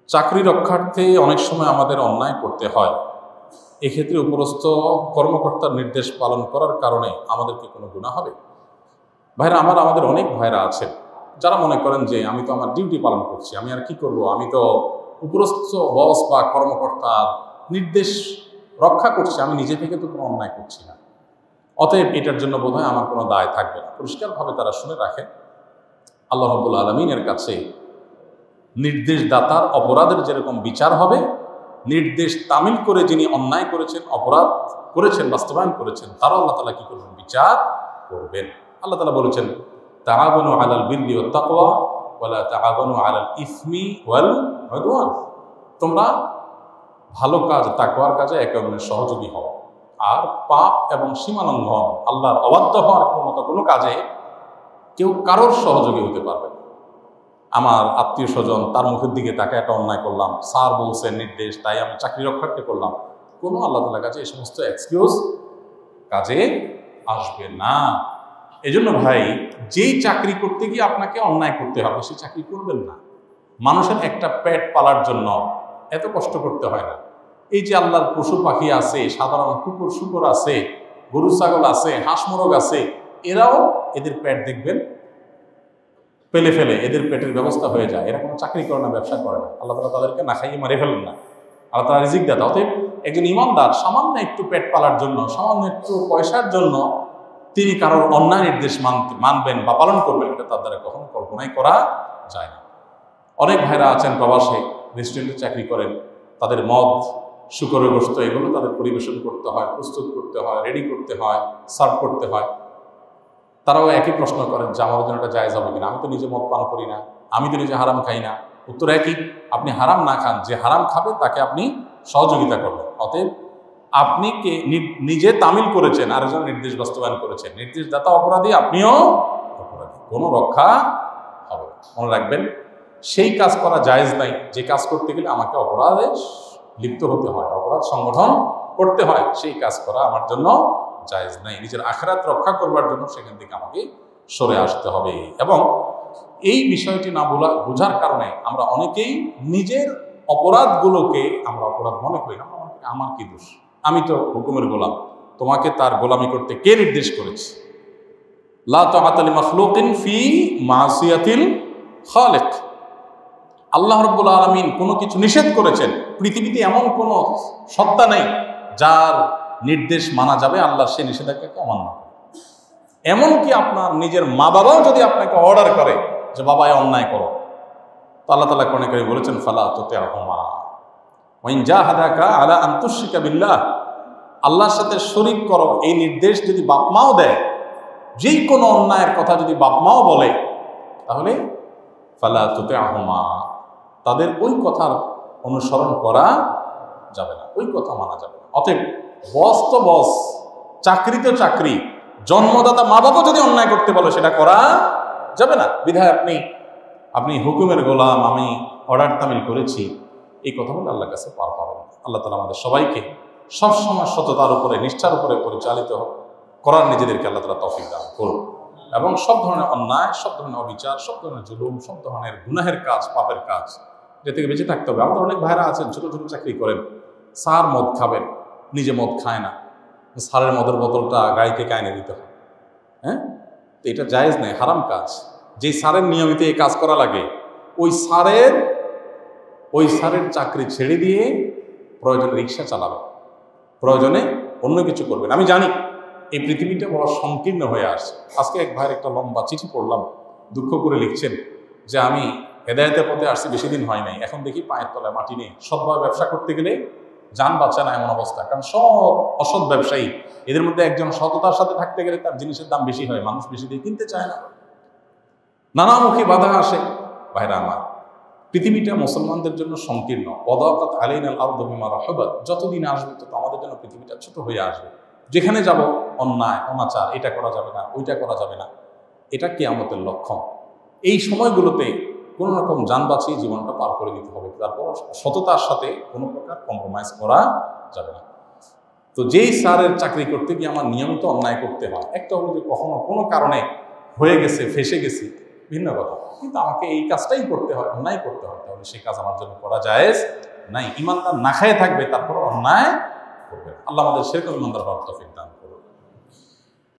চাকরি রক্ষার্থে অনেক সময় আমাদের অন্যায় করতে হয়। এক্ষেত্রে উপরস্থ কর্মকর্তার নির্দেশ পালন করার কারণে আমাদেরকে কোনো গুনাহ হবে? ভাইরা আমাদের অনেক ভাইরা আছেন যারা মনে করেন যে আমি তো আমার ডিউটি পালন করছি, আমি আর কি করব, আমি তো উপরস্থ বস বা কর্মকর্তার নির্দেশ রক্ষা করছি, আমি নিজে থেকে তো কোনো অন্যায় করছি না, অতএব এটার জন্য বোধহয় আমার কোনো দায় থাকবে না। পরিষ্কারভাবে তারা শুনে রাখেন, আল্লাহ রাব্বুল আলামিনের কাছে নির্দেশদাতার অপরাধের যেরকম বিচার হবে, নির্দেশ তামিল করে যিনি অন্যায় করেছেন, অপরাধ করেছেন, বাস্তবায়ন করেছেন, তারাও আল্লাহ তাআলা কি করবেন? বিচার করবেন। আল্লাহ তাআলা বলেছেন, তাআওয়ানু আলাল বিররি ওয়াত তাকওয়া ওয়ালা তাআওয়ানু আলাল ইসমি ওয়াল উদওয়ান। তোমরা ভালো কাজ, তাকওয়ার কাজে একে অন্যের সহযোগী হও, আর পাপ এবং সীমালঙ্ঘন, আল্লাহর অবাধ্য হওয়ার মতো কোনো কাজে কেউ কারোর সহযোগী হতে পারবে না। আমার আত্মীয় স্বজন, তার মুখের দিকে তাকে একটা অন্যায় করলাম, স্যার বলছেন নির্দেশ, তাই আমি চাকরি রক্ষার্থে করলাম, কোনো আল্লাহ তাআলার কাছে এই সমস্ত এক্সকিউজ কাজে আসবে না। এজন্য ভাই, যেই চাকরি করতে গিয়ে আপনাকে অন্যায় করতে হবে সেই চাকরি করবেন না। মানুষের একটা পেট পালার জন্য এত কষ্ট করতে হয় না। এই যে আল্লাহর পশু পাখি আছে, সাধারণ কুকুর শুকুর আছে, গরু ছাগল আছে, হাঁস মোরগ আছে, এরাও এদের পেট দেখবেন পেলে ফেলে এদের পেটের ব্যবস্থা হয়ে যায়। এরা কোনো চাকরি করে না, ব্যবসা করে না, আল্লাহ তাআলা তাদেরকে না খাইয়ে মারে ফেলেন না, আল্লাহ তাআলা রিজিক দাতা। অতএব একজন ইমানদার সামান্য একটু পেট পালার জন্য, সামান্য একটু পয়সার জন্য তিনি কারোর অন্যায় নির্দেশ মানবেন বা পালন করবেন, এটা তার দ্বারা কখনো কল্পনাই করা যায় না। অনেক ভাইরা আছেন প্রবাসে, রেস্টুরেন্টে চাকরি করেন, তাদের মদ, শুকরের গোশত এগুলো তাদের পরিবেশন করতে হয়, প্রস্তুত করতে হয়, রেডি করতে হয়, সার্ভ করতে হয়। তারাও একই প্রশ্ন করেন যে আমাদের জন্য এটা জায়েজ হবে কিনা, আমি তো নিজে মদ পান করি না, আমি তো নিজে হারাম খাই না। উত্তর একই, আপনি হারাম না খান, যে হারাম খাবে তাকে আপনি সহযোগিতা করবেন। অতএব আপনি কে নিজে তামিল করেছেন, আরেকজন নির্দেশ বাস্তবায়ন করেছেন, নির্দেশদাতা অপরাধী, আপনিও অপরাধী, কোনো রক্ষা হবে না। মনে রাখবেন, সেই কাজ করা জায়েজ নাই যে কাজ করতে গেলে আমাকে অপরাধে লিপ্ত হতে হয়, অপরাধ সংগঠন করতে হয়, সেই কাজ করা আমার জন্য জায়েজ নাই। নিজের আখিরাত রক্ষা করবার জন্য সেখান থেকে আমাকে সরে আসতে হবে। এবং এই বিষয়টি না বোঝার কারণে আমরা অনেকেই নিজের অপরাধগুলোকে আমরা অপরাধ মনে করি না। আমার কি দোষ, আমি তো হুকুমের গোলাম, তোমাকে তার গোলামি করতে কে নির্দেশ করেছে? লা তাআতা লিমাখলুকিন ফি মাসিয়াতিল খালিক। আল্লাহ রাব্বুল আলামিন কোনো কিছু নিষেধ করেছেন, পৃথিবীতে এমন কোনো সত্তা নেই যার নির্দেশ মানা যাবে আল্লাহর সেই নিষেধাজ্ঞাকে অমান্য করে। এমনকি আপনার নিজের মা বাবাও যদি আপনাকে অর্ডার করে যে বাবা অন্যায় করো, তো আল্লাহ তাআলা কোরআনে কারীমে বলেছেন, ফালা তুতি'হুমা ওয়া ইন জাহাদাকা আলা আন তুশরিকা বিল্লাহ। আল্লাহর সাথে শরীক করো এই নির্দেশ যদি বাপ মাও দেয়, যেই কোনো অন্যায়ের কথা যদি বাপ মাও বলে, তাহলে ফালা তুতি'হুমা, তাদের ওই কথার অনুসরণ করা যাবে না, ওই কথা মানা যাবে না। অতএব বস তো বস, চাকরি তো চাকরি, জন্মদাতা মা বাবা যদি অন্যায় করতে বলে সেটা করা যাবে না। বিধায় আপনি হুকুমের গোলাম, আমি অর্ডার তামিল করেছি, এই কথা বলে আল্লাহর কাছে পার পাবেন। আল্লাহ তাআলা আমাদের সবাইকে সবসময় সততার উপরে, নিষ্ঠার উপরে পরিচালিত করার নিজেদেরকে আল্লাহ তাআলা তৌফিক দান করুন, এবং সব ধরনের অন্যায়, সব ধরনের অবিচার, সব ধরনের জুলুম, সব ধরনের গুনাহের কাজ, পাপের কাজ, যে থেকে বেঁচে থাকতে হবে। আমাদের অনেক ভাইরা আছেন ছোট ছোট চাকরি করেন, স্যার মদ খাবেন, নিজে মদ খায় না, স্যারের মদের বোতলটা গাড়ি থেকে এনে দিতে হয়। হ্যাঁ, তো এটা জায়েজ নেই, হারাম কাজ। যেই স্যারের নিয়মিত এই কাজ করা লাগে, ওই স্যারের চাকরি ছেড়ে দিয়ে প্রয়োজনে রিক্সা চালাবে, প্রয়োজনে অন্য কিছু করবেন। আমি জানি এই পৃথিবীটা বড় সংকীর্ণ হয়ে আসছে। আজকে এক ভাইয়ের একটা লম্বা চিঠি পড়লাম, দুঃখ করে লিখছেন যে আমি হেদায়েতের পথে আসছি বেশি দিন হয় নাই, এখন দেখি পায়ের তলায় মাটি নেই, সৎভাবে ব্যবসা করতে গেলে যান বাঁচে না এমন অবস্থা। কারণ সব অসৎ ব্যবসায়ী, এদের মধ্যে একজন সততার সাথে থাকতে গেলে তার জিনিসের দাম বেশি হয়, মানুষ বেশি দিয়ে কিনতে চায় না, নানামুখী বাধা আসে। ভাইরা আমার, পৃথিবীটা মুসলমানদের জন্য সংকীর্ণ। ওয়াদাকাত আলাইনাল আরদু বিমা রাহাবাত, যতদিন আসবে তত আমাদের জন্য পৃথিবীটা ছোট হয়ে আসবে। যেখানে যাব অন্যায় অনাচার, এটা করা যাবে না, ওইটা করা যাবে না, এটা কিয়ামতের লক্ষণ। এই সময়গুলোতে কোনো রকম যান বাঁচিয়ে জীবনটা পার করে দিতে হবে। তারপর সততার সাথে কোনো প্রকার কম্প্রোমাইজ করা যাবে না। তো যেই স্যারের চাকরি করতে গিয়ে আমার নিয়মিত অন্যায় করতে হয়, একটা হলো যে কখনো কোনো কারণে হয়ে গেছে, ফেসে গেছি, ভিন্ন কথা। কিন্তু আমাকে এই কাজটাই করতে হয়, অন্যায় করতে হয়, তাহলে সেই কাজ আমার জন্য করা জায়েজ নাই। ইমানদার না খেয়ে থাকবে, তারপর অন্যায় করবে। আল্লাহ আমাদের সেরকম ইমানদার হওয়ার তৌফিক